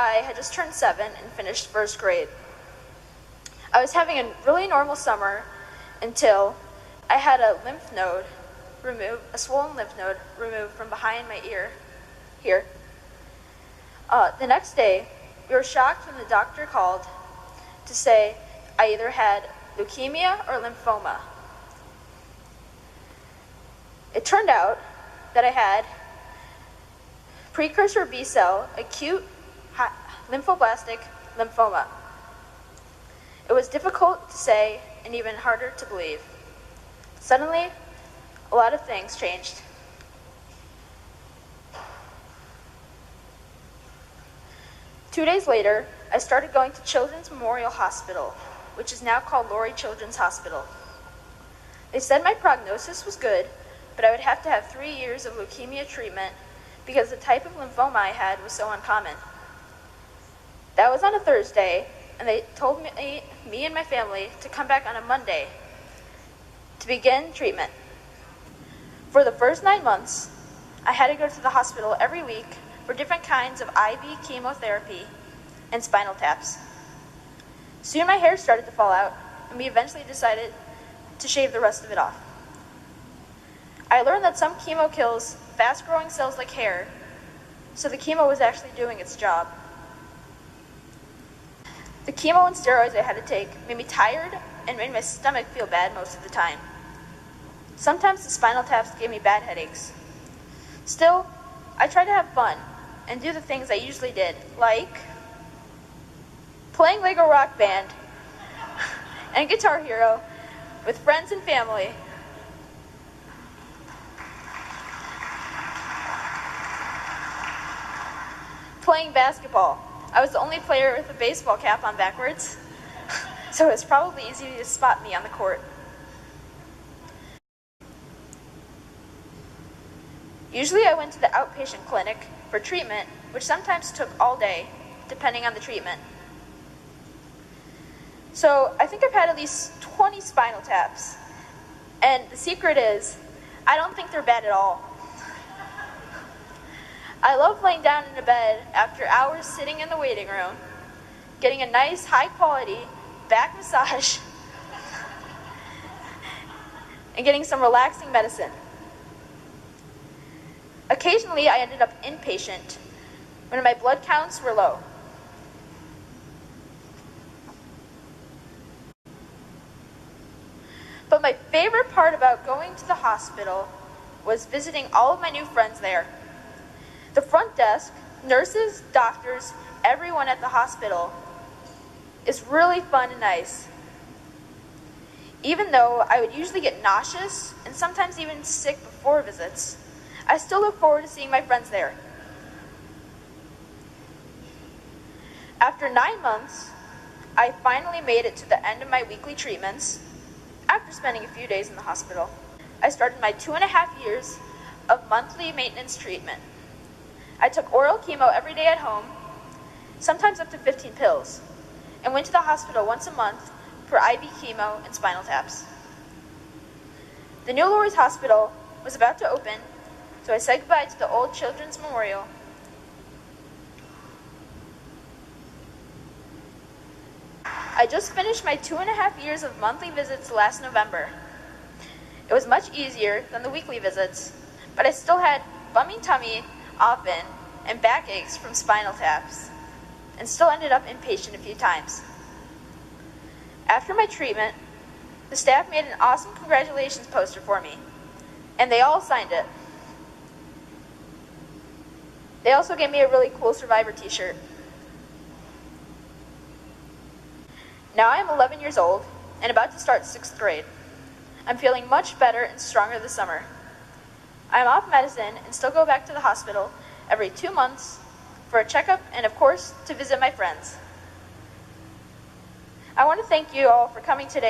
I had just turned 7 and finished first grade. I was having a really normal summer until I had a swollen lymph node removed from behind my ear here. The next day, we were shocked when the doctor called to say I either had leukemia or lymphoma. It turned out that I had precursor B-cell acute lymphoblastic lymphoma. It was difficult to say and even harder to believe. Suddenly, a lot of things changed. Two days later, I started going to Children's Memorial Hospital, which is now called Lurie Children's Hospital. They said my prognosis was good, but I would have to have 3 years of leukemia treatment because the type of lymphoma I had was so uncommon. That was on a Thursday, and they told me and my family to come back on a Monday to begin treatment. For the first 9 months, I had to go to the hospital every week for different kinds of IV chemotherapy and spinal taps. Soon my hair started to fall out, and we eventually decided to shave the rest of it off. I learned that some chemo kills fast-growing cells like hair, so the chemo was actually doing its job. The chemo and steroids I had to take made me tired and made my stomach feel bad most of the time. Sometimes the spinal taps gave me bad headaches. Still, I tried to have fun and do the things I usually did, like playing Lego Rock Band and Guitar Hero with friends and family. Playing basketball. I was the only player with a baseball cap on backwards, so it was probably easy to spot me on the court. Usually I went to the outpatient clinic for treatment, which sometimes took all day, depending on the treatment. So I think I've had at least 20 spinal taps, and the secret is, I don't think they're bad at all. I love laying down in a bed after hours sitting in the waiting room, getting a nice, high-quality back massage, and getting some relaxing medicine. Occasionally, I ended up inpatient when my blood counts were low. But my favorite part about going to the hospital was visiting all of my new friends there. The front desk, nurses, doctors, everyone at the hospital is really fun and nice. Even though I would usually get nauseous and sometimes even sick before visits, I still look forward to seeing my friends there. After 9 months, I finally made it to the end of my weekly treatments after spending a few days in the hospital. I started my 2.5 years of monthly maintenance treatment. I took oral chemo every day at home, sometimes up to 15 pills, and went to the hospital once a month for IV chemo and spinal taps. The new Lurie's Hospital was about to open, so I said goodbye to the old Children's Memorial. I just finished my 2.5 years of monthly visits last November. It was much easier than the weekly visits, but I still had bumming tummy often and backaches from spinal taps, and still ended up inpatient a few times. After my treatment, the staff made an awesome congratulations poster for me, and they all signed it. They also gave me a really cool Survivor t-shirt. Now I am 11 years old and about to start 6th grade. I'm feeling much better and stronger this summer. I am off medicine and still go back to the hospital every 2 months for a checkup and, of course, to visit my friends. I want to thank you all for coming today.